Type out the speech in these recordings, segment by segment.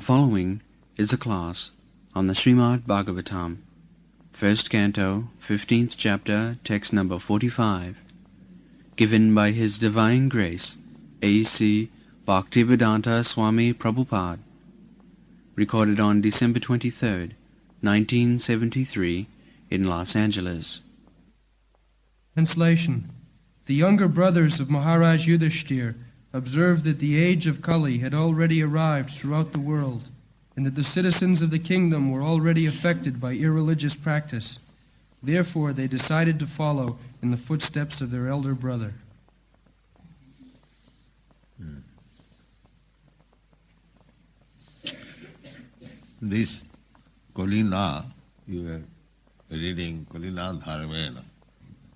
Following is a class on the Srimad Bhagavatam, first canto, 15th chapter, text number 45, given by His Divine Grace, A.C. Bhaktivedanta Swami Prabhupada, recorded on December 23rd, 1973, in Los Angeles. Translation. The younger brothers of Maharaj Yudhishthir observed that the age of Kali had already arrived throughout the world, and that the citizens of the kingdom were already affected by irreligious practice. Therefore, they decided to follow in the footsteps of their elder brother. This Kalina, you are reading Kalina Dharmena,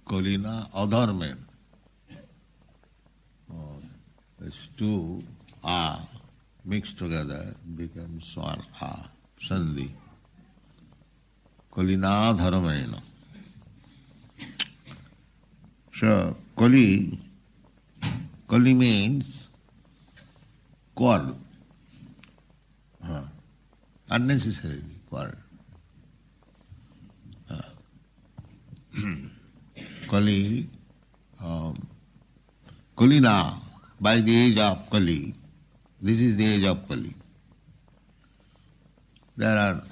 Kalina Adharmena. These two are mixed together, become swar a, sandhi. Kalina Dharmena. So, Kali means quarrel. Unnecessarily quarrel. Kali, Kalina, by the age of Kali, this is the age of Kali. There are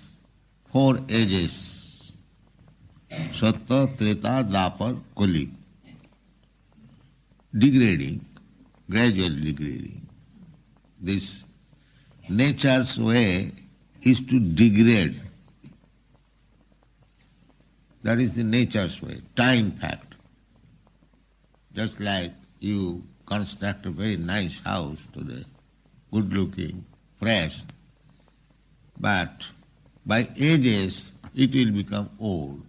4 ages, Sattva, Treta, Dwapar, Kali. Degrading, gradually degrading. This nature's way is to degrade. That is the nature's way, time fact. Just like you construct a very nice house today, good looking, fresh, but by ages it will become old.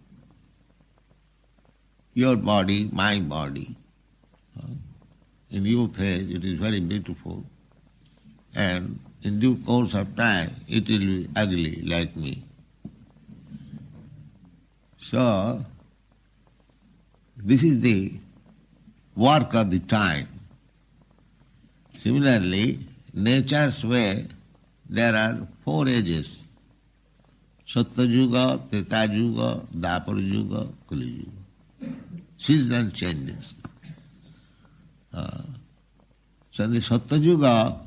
Your body, my body, in youth age it is very beautiful, and in due course of time it will be ugly like me. So, this is the work of the time. Similarly, nature's way, there are 4 ages. Sattva Yuga, Treta Yuga, Dwapar Yuga, Kali Yuga. Seasonal changes. So in the Sattva Yuga,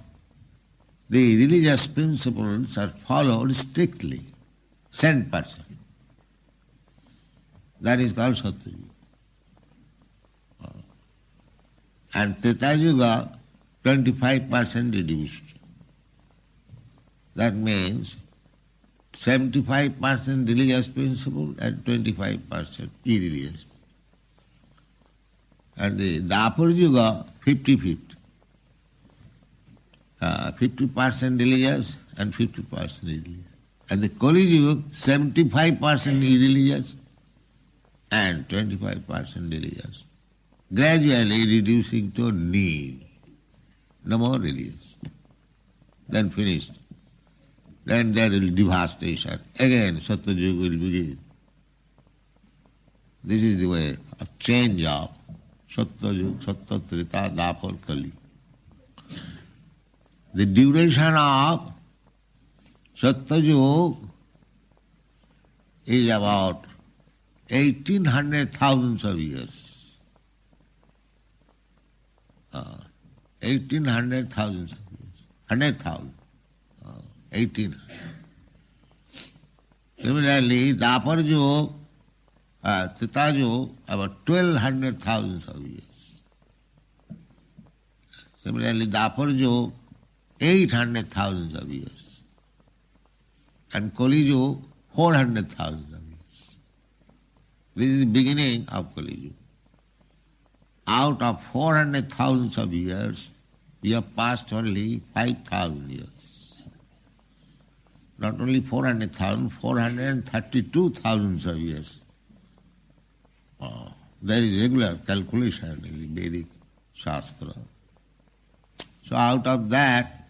the religious principles are followed strictly, 100%. That is called Sattva Yuga. And Treta Yuga, 25% reduced. That means 75% religious principle and 25% irreligious. And the Dwapar Yuga, 50-50. 50% religious and 50% irreligious. And the Kali Yuga, 75% irreligious and 25% religious. Gradually reducing to nil. No more religious. Then finished. Then there will be devastation. Again Sattva Yuga will begin. This is the way of change of Sattva Yuga, Sattva, Treta, Dwapar, Kali. The duration of Sattva Yuga is about 1800,000 of years. 1800,000 of years. 100,000. 1800. Similarly, Dwapar Yuga, Treta Yuga, about 1200,000 of years. Similarly, Dwapar Yuga, 800,000 of years. And Kali Yuga, 400,000 of years. This is the beginning of Kali Yuga. Out of 400,000 of years, we have passed only 5,000 years. Not only 400,000, 432,000 of years. There is regular calculation in the Vedic Shastra. So out of that,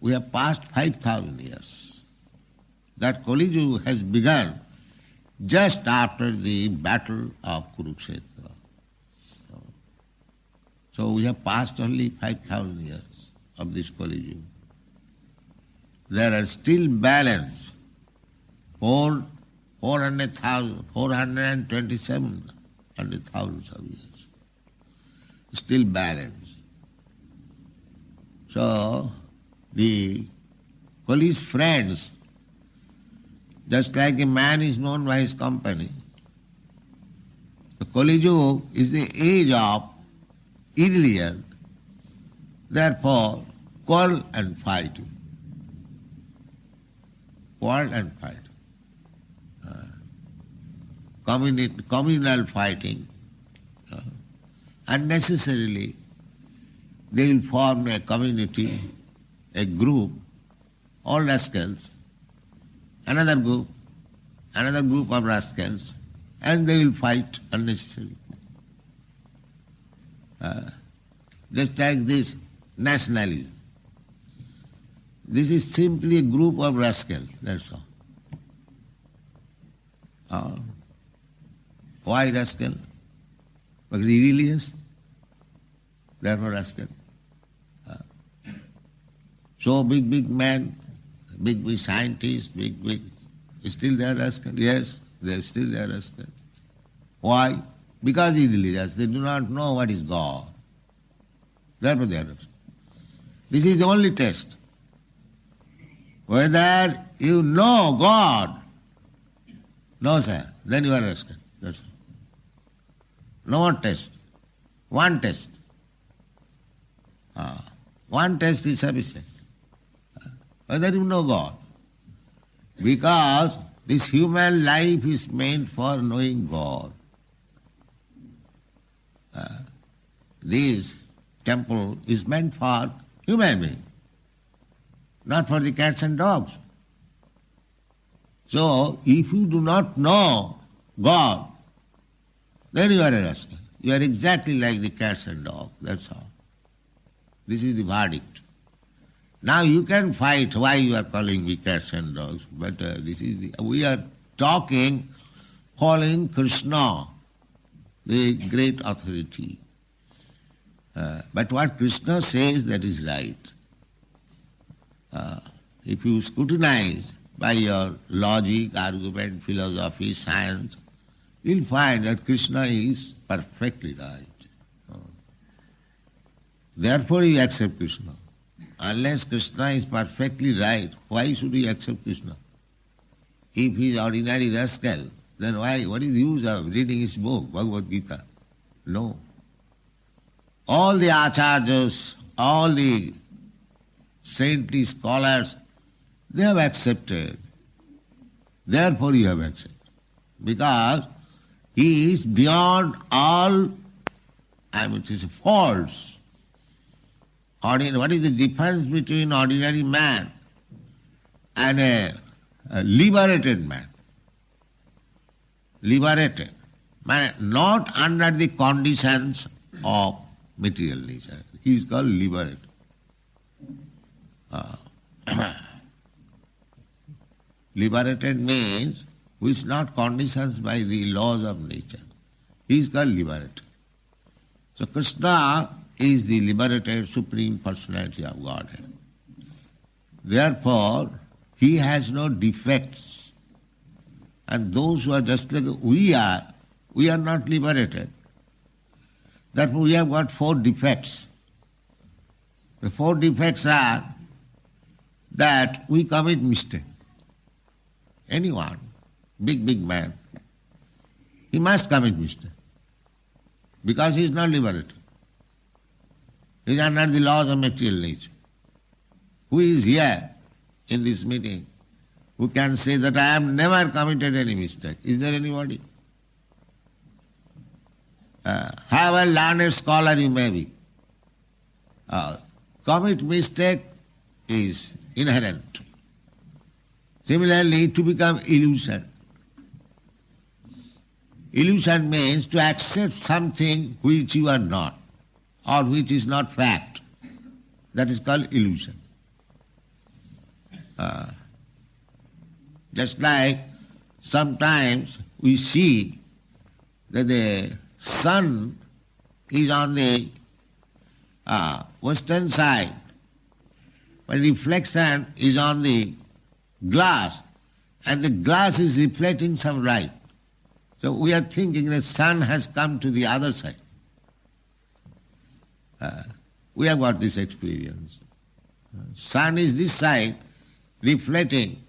we have passed 5,000 years. That Kali Yuga has begun just after the battle of Kurukshetra. So we have passed only 5,000 years of this Kali Yuga. there are still balance 427,000 of years. Still balance. So, the police friends, just like a man is known by his company, the Kali Yuga is the age of illusion, therefore quarrel and fighting. Quarrel and fighting. Communal fighting. Unnecessarily, they will form a community, a group, all rascals, another group of rascals, and they will fight unnecessarily. Just like this nationalism. This is simply a group of rascals, that's all. Why rascal? Because religious, therefore rascal. So big man, big scientists, still they are rascal. Yes, they are still there rascal. Why? Because they are religious. They do not know what is God. Therefore they are rascal. This is the only test. Whether you know God, no sir, then you are rascal. That's all. No more test. One test. One test is sufficient. Whether you know God. Because this human life is meant for knowing God. This temple is meant for human beings, not for the cats and dogs. So, if you do not know God, then you are a rascal. You are exactly like the cats and dogs, that's all. This is the verdict. Now you can fight why you are calling me cats and dogs, but we are talking, calling Krishna, the great authority. But what Krishna says, that is right. If you scrutinize by your logic, argument, philosophy, science, you'll find that Krishna is perfectly right. Therefore you accept Krishna. Unless Krishna is perfectly right, why should we accept Krishna? If he is ordinary rascal, then why? What is the use of reading his book, Bhagavad Gita? No. All the acharyas, all the saintly scholars, they have accepted. Therefore you have accepted. Because he is beyond all, it is false. What is the difference between ordinary man and a liberated man? Liberated. Man, not under the conditions of material nature. He is called liberated. Liberated means who is not conditioned by the laws of nature. He is called liberated. So Krishna is the liberated Supreme Personality of Godhead. Therefore, he has no defects. And those who are just like we are not liberated. Therefore, we have got 4 defects. The 4 defects are that we commit mistake. Anyone, big man, he must commit mistake because he is not liberated. He is under the laws of material nature. Who is here in this meeting who can say that I have never committed any mistake? Is there anybody? However learned scholar you may be, commit mistake is inherent. Similarly, to become illusion. Illusion means to accept something which you are not, or which is not fact. That is called illusion. Just like sometimes we see that the sun is on the western side, but reflection is on the glass, and the glass is reflecting some light. So we are thinking the sun has come to the other side. We have got this experience. Sun is this side, reflecting,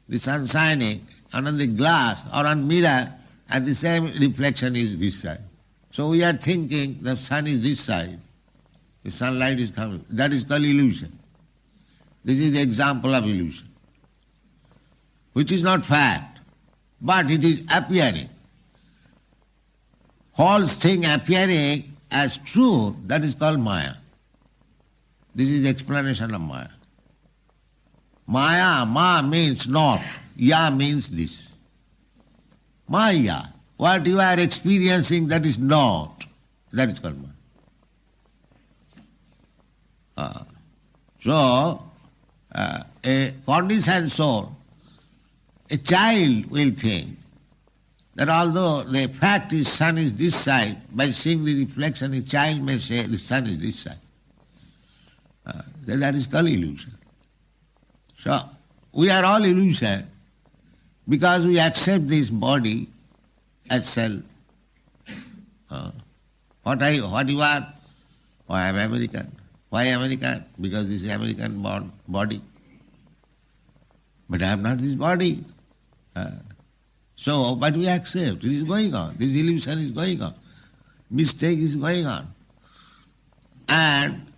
the sun shining, and on the glass or on mirror, and the same reflection is this side. So we are thinking the sun is this side, the sunlight is coming. That is called illusion. This is the example of illusion, which is not fact, but it is appearing. Whole thing appearing as true, that is called Maya. This is the explanation of Maya. Maya, Ma means not, Ya means this. Maya, what you are experiencing that is not, that is called Maya. So, a conditioned soul, a child will think that although the fact is sun is this side, by seeing the reflection a child may say the sun is this side. That is called illusion. So, we are all illusion because we accept this body as self. What you are? Oh, I am American. Why American? Because this is American born body. But I am not this body. But we accept. It is going on. This illusion is going on. Mistake is going on. And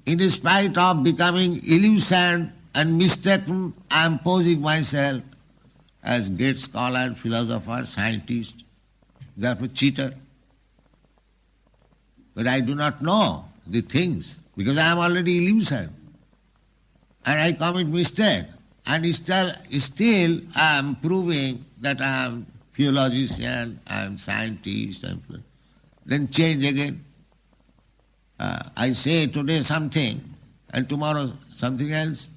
in spite of becoming illusion and mistaken, I am posing myself as great scholar, philosopher, scientist, therefore cheater. But I do not know the things because I am already illusion. And I commit mistake. And still I am proving that I am theologian, I am scientist, then change again. I say today something and tomorrow something else.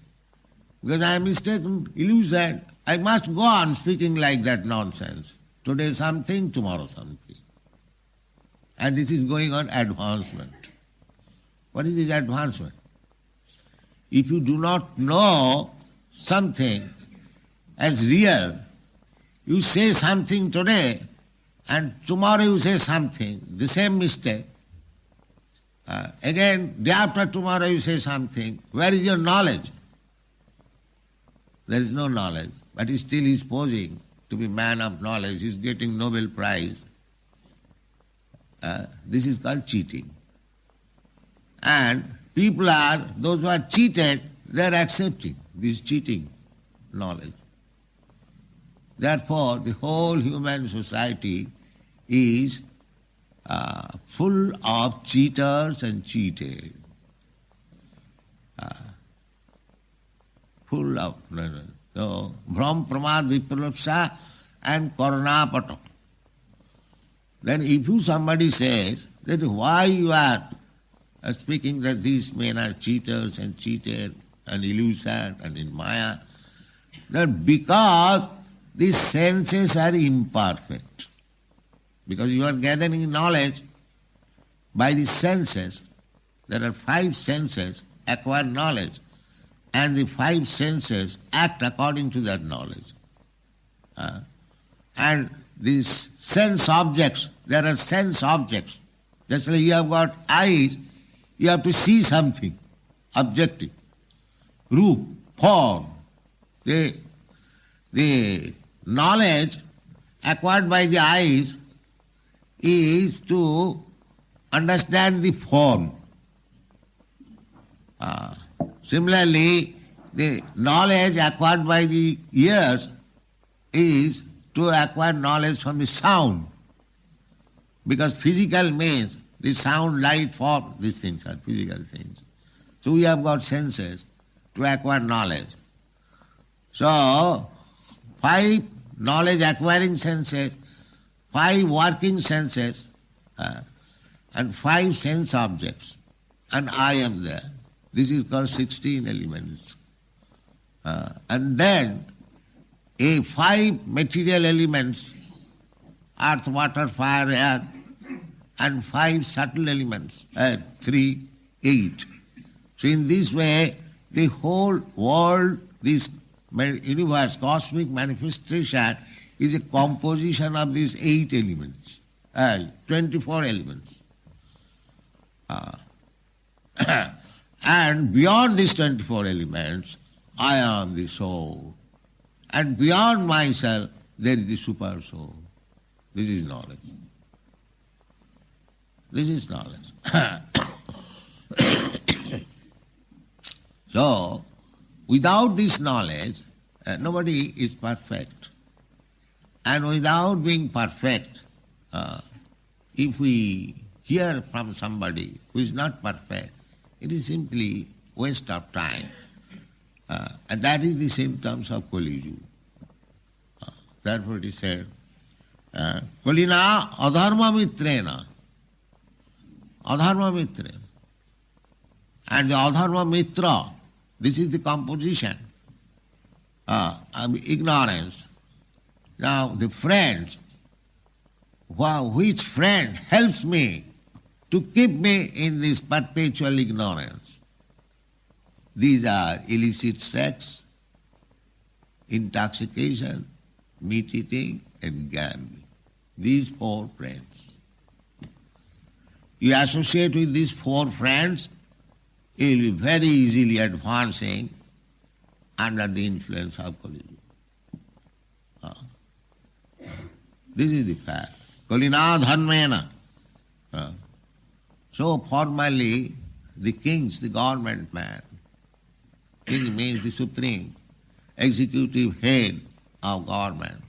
Because I am mistaken, illusion. I must go on speaking like that nonsense. Today something, tomorrow something. And this is going on advancement. What is this advancement? If you do not know something as real, you say something today and tomorrow you say something, the same mistake. Again, day after tomorrow you say something. Where is your knowledge? There is no knowledge, but he still is posing to be man of knowledge. He is getting Nobel Prize. This is called cheating. And people are, those who are cheated, they are accepting this cheating knowledge. Therefore, the whole human society is full of cheaters and cheated. Full of, so, Brahm, Pramad, Vipralapsa and Karunapatam. Then if somebody says that why you are speaking that these men are cheaters and cheated and illusion and in Maya, that because these senses are imperfect. Because you are gathering knowledge by the senses. There are 5 senses acquire knowledge, and the 5 senses act according to that knowledge. And these sense objects, there are sense objects. Just like you have got eyes, you have to see something objective. Roop, form. The knowledge acquired by the eyes is to understand the form. Similarly, the knowledge acquired by the ears is to acquire knowledge from the sound. Because physical means the sound, light, form, these things are physical things. So we have got senses to acquire knowledge. So, 5 knowledge acquiring senses, 5 working senses, and 5 sense objects. And I am there. This is called 16 elements. And then, 5 material elements, earth, water, fire, air, and 5 subtle elements, 3, 8. So in this way, the whole world, this universe, cosmic manifestation, is a composition of these 8 elements, 24 elements. And beyond these 24 elements, I am the soul. And beyond myself, there is the super soul. This is knowledge. This is knowledge. So, without this knowledge, nobody is perfect. And without being perfect, if we hear from somebody who is not perfect, it is simply waste of time. And that is the symptoms of Kali Yuga. Therefore it is said, Kalina adharma mitrena. Adharma mitrena. And the adharma mitra, this is the composition. Ignorance. Now the friends, which friend helps me to keep me in this perpetual ignorance? These are illicit sex, intoxication, meat eating, and gambling. These 4 friends. You associate with these 4 friends, you will be very easily advancing under the influence of Kali Yuga. This is the fact. Kalina dhanmena. So formally, the kings, the government man, king means the supreme executive head of government,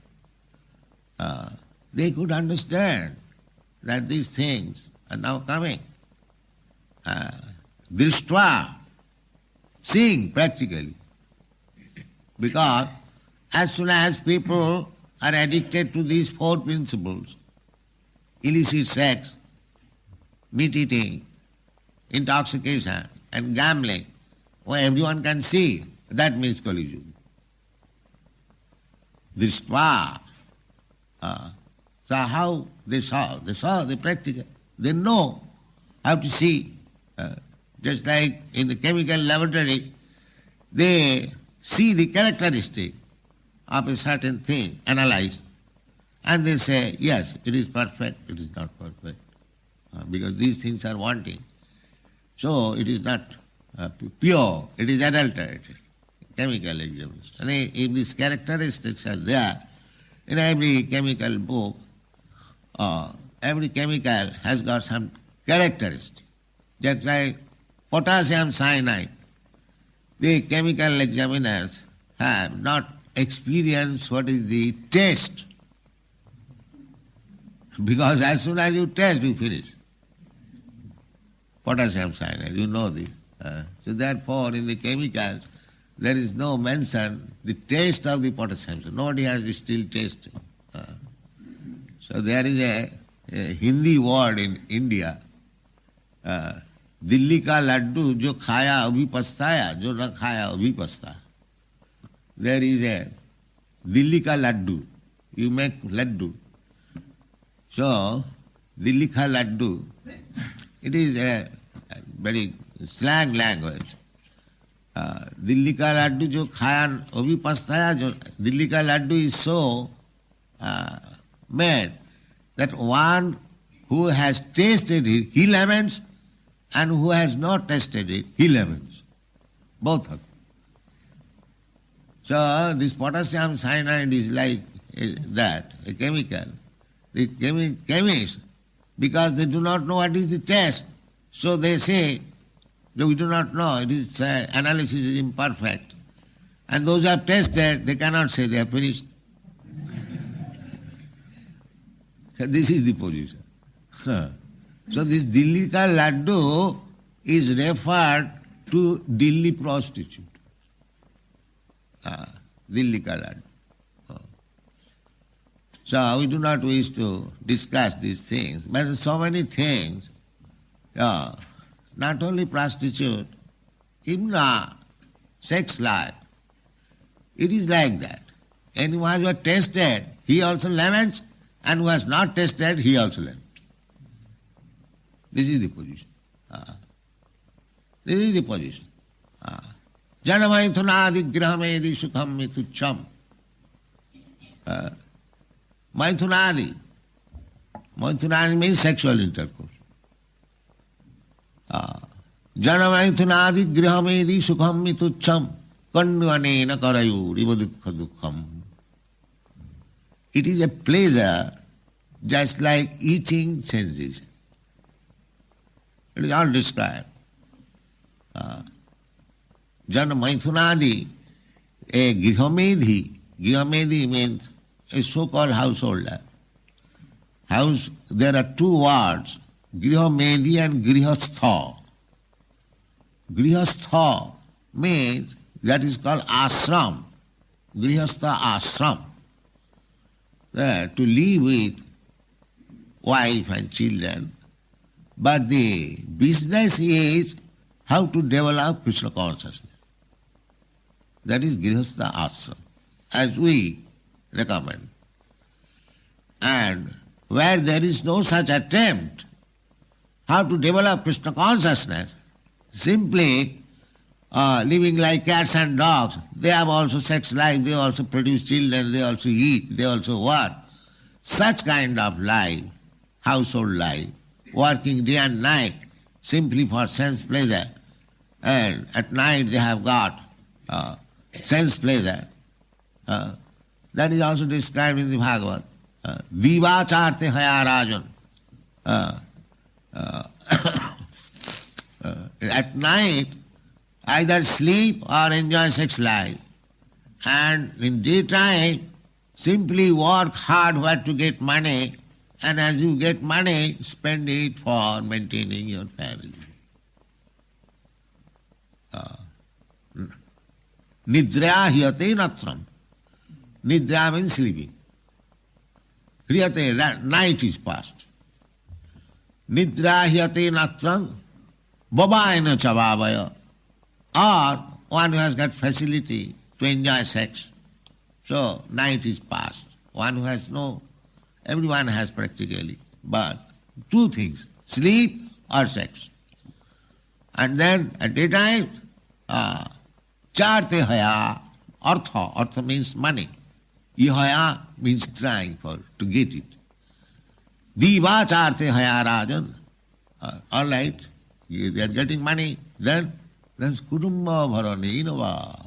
they could understand that these things are now coming. Drishtva, seeing practically. Because as soon as people are addicted to these 4 principles, illicit sex, meat eating, intoxication, and gambling, well, everyone can see, that means Kali Yuga. Drishtva. So how they saw? They practical. They know how to see. Just like in the chemical laboratory, they see the characteristic of a certain thing, analyze, and they say, yes, it is perfect, it is not perfect, because these things are wanting. So it is not pure, it is adulterated, chemical examination. And if these characteristics are there, in every chemical book, every chemical has got some characteristic. Just like potassium cyanide, the chemical examiners have not experienced what is the taste. Because as soon as you taste, you finish. Potassium cyanide, you know this. So therefore, in the chemicals, there is no mention the taste of the potassium cyanide. Nobody has still tasted. So there is a Hindi word in India, Delhi का लड्डू जो खाया अभी पछताया, जो न खाया अभी पछता. There is a Delhi का Laddu. You make laddu. So, Delhi का Laddu, it is a very slang language. Delhi का लड्डू जो खाया अभी पछताया, जो दिल्ली का Laddu is so made that one who has tasted it, he laments, and who has not tasted it, he laments. Both of them. So this potassium cyanide is like that, a chemical. The chemists, because they do not know what is the taste, so they say, we do not know, it is analysis is imperfect. And those who have tasted, they cannot say they have finished. So this is the position. So this Dilli ka laddu is referred to Delhi prostitute. Dilli ka laddu. So we do not wish to discuss these things, but so many things, not only prostitute, even sex life, it is like that. Anyone who has tasted, he also laments, and who has not tasted, he also laments. This is the position. This is the position. Janamaithunadi grihamedi sukham mitucham. Maithunadi. Maithunadi means sexual intercourse. Janamaithunadi grihamedi sukham mitucham. Kandvanena karayuriva dukkha dukkham. It is a pleasure just like eating sensation. It is all described. Jana Maithunadi, a Grihamedhi. Grihamedhi means a so-called householder. There are two words, Grihamedhi and Grihastha. Grihastha means that is called ashram. Grihastha ashram. To live with wife and children. But the business is how to develop Krishna consciousness. That is Grihastha ashram, as we recommend. And where there is no such attempt how to develop Krishna consciousness, simply living like cats and dogs, they have also sex life, they also produce children, they also eat, they also work. Such kind of life, household life, working day and night simply for sense pleasure, and at night they have got sense pleasure. That is also described in the Bhagavad. Divacharte haya rajan. At night, either sleep or enjoy sex life. And in daytime, simply work hard where to get money, and as you get money, spend it for maintaining your family. Nidra hyate natram. Nidra means sleeping. Hyate, night is past. Nidra hyate natram. Babaina chavavaya. Or one who has got facility to enjoy sex. So night is past. One who has no, everyone has practically, but two things, sleep or sex. And then at daytime, charte haya, artha means money. Ihaya means trying to get it. Diva charte haya rajan, all right, they are getting money, then kutumba bharanenava.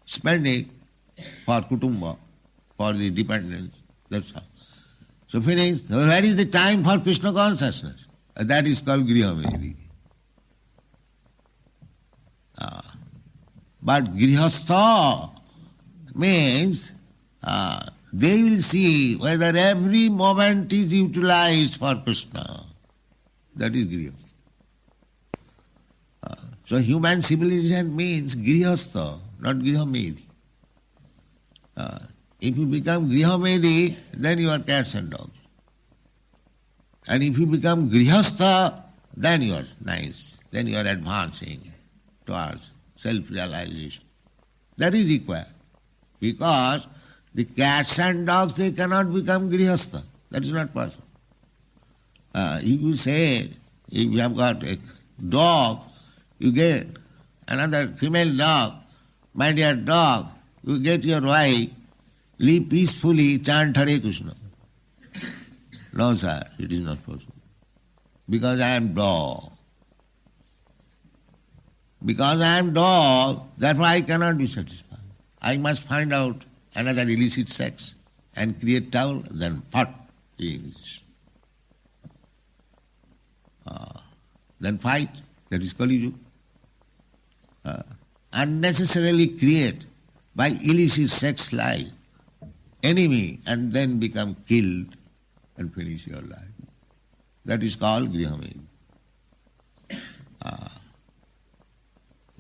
Spend it for kutumba, for the dependents, that's all. So finished. Where is the time for Krishna consciousness? That is called Grihamedi. But Grihastha means they will see whether every moment is utilized for Krishna. That is Grihastha. So human civilization means Grihastha, not Grihamedi. If you become Grihamedi, then you are cats and dogs. And if you become Grihastha, then you are nice. Then you are advancing towards self-realization. That is required. Because the cats and dogs, they cannot become Grihastha. That is not possible. If you say, if you have got a dog, you get another female dog, my dear dog, you get your wife, live peacefully, chant Hare Krishna. No, sir, it is not possible. Because I am dog. Because I am dog, therefore I cannot be satisfied. I must find out another illicit sex and create trouble, then what is? Then fight, that is Kali Yuga. Unnecessarily create by illicit sex life enemy and then become killed and finish your life. That is called Grihamedi.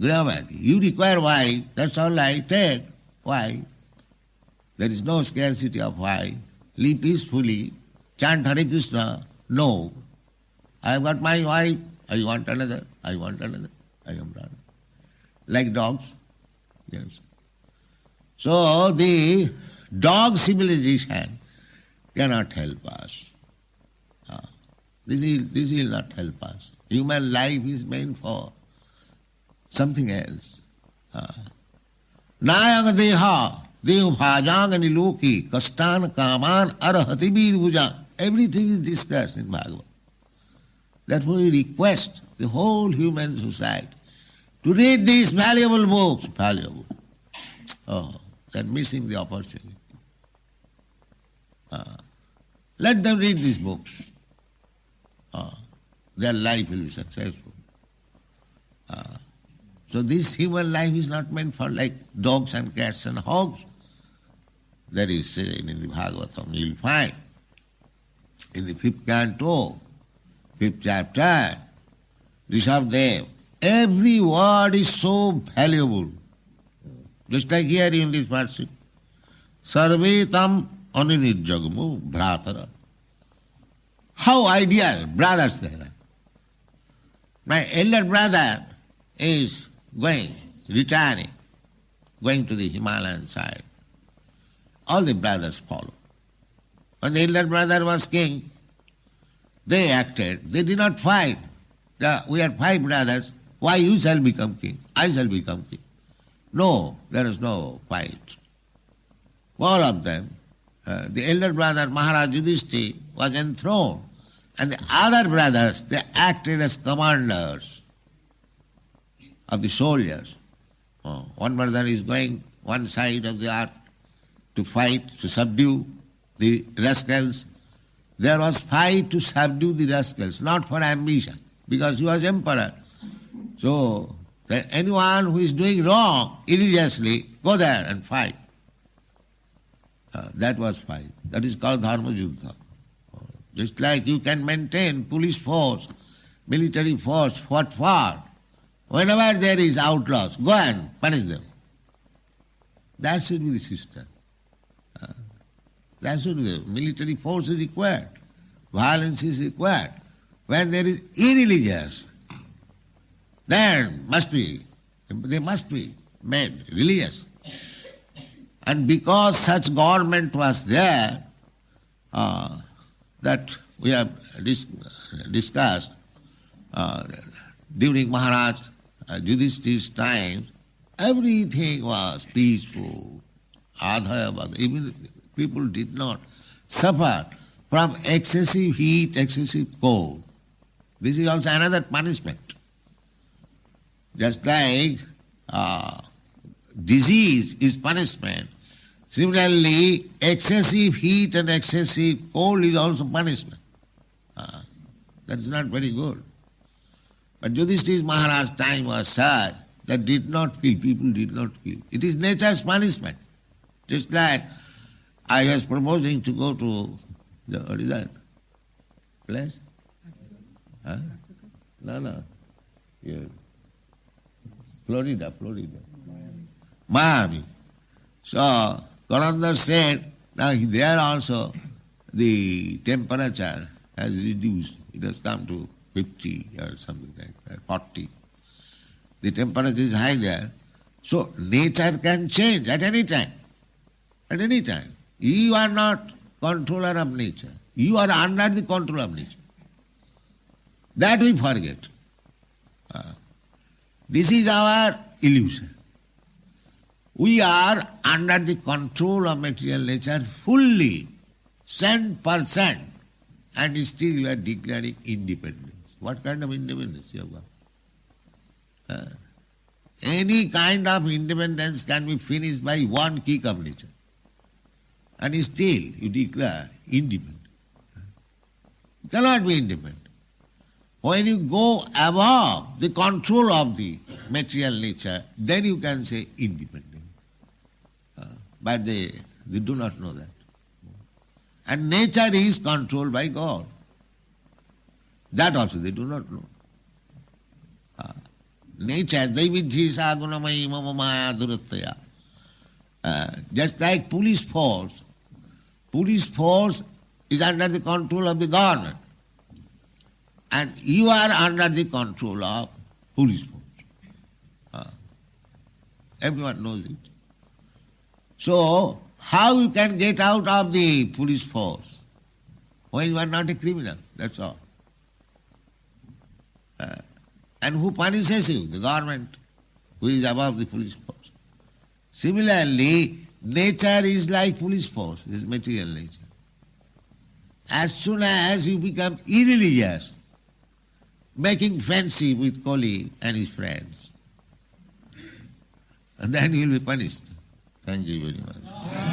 Grihamedi. You require wife, that's all I take. Why? There is no scarcity of wife. Live peacefully, chant Hare Krishna. No. I have got my wife, I want another, I want another, I am done. Like dogs. Yes. So the dog civilization cannot help us. This will not help us. Human life is meant for something else. Nayang deha, dev bhajang niloki, kastan kaman arahati birbuja. Everything is discussed in Bhagavad. Therefore we request the whole human society to read these valuable books. Valuable. Oh, they're missing the opportunity. Let them read these books. Their life will be successful. So this human life is not meant for like dogs and cats and hogs. That is said in the Bhagavatam. You will find in the 5th canto, 5th chapter, Rishabdev, every word is so valuable. Just like here in this verse, Sarvetam aninirjagamu bhratara. How ideal brothers there are. My elder brother is returning, going to the Himalayan side. All the brothers follow. When the elder brother was king, they acted. They did not fight. We are 5 brothers. Why you shall become king? I shall become king. No, there is no fight. All of them, the elder brother Maharaj Yudhishthira was enthroned, and the other brothers, they acted as commanders of the soldiers. One brother is going one side of the earth to fight, to subdue the rascals. There was fight to subdue the rascals, not for ambition, because he was emperor. So that anyone who is doing wrong, religiously, go there and fight. That was fight. That is called dharma yuddha. Just like you can maintain police force, military force, what for? Whenever there is outlaws, go and punish them. That should be the system. That should be the military force is required. Violence is required. When there is irreligious, then they must be made religious. And because such government was there, that we have discussed during Maharaj Yudhishthira's time, everything was peaceful. Even people did not suffer from excessive heat, excessive cold. This is also another punishment. Just like disease is punishment, similarly excessive heat and excessive cold is also punishment. That is not very good. But Yudhishthira Maharaj's time was such that people did not feel. It is nature's punishment. Just like I was proposing to go to what is that place? No. Here. Florida. Miami. So Karandar said, now there also the temperature has reduced. It has come to 50 or something like that, 40. The temperature is high there. So nature can change at any time. At any time. You are not controller of nature. You are under the control of nature. That we forget. This is our illusion. We are under the control of material nature fully, 100%, and still you are declaring independence. What kind of independence you have got? Any kind of independence can be finished by one kick of nature. And still you declare independent. You cannot be independent. When you go above the control of the material nature, then you can say independent. But they do not know that. And nature is controlled by God. That also they do not know. Nature, daividhi sagunamai mama maya durattaya. Just like police force is under the control of the government. And you are under the control of police force. Everyone knows it. So, how you can get out of the police force when you are not a criminal? That's all. And who punishes you? The government. who is above the police force. Similarly, nature is like police force, this material nature. As soon as you become irreligious, making fancy with Kali and his friends, and then you will be punished. Thank you very much.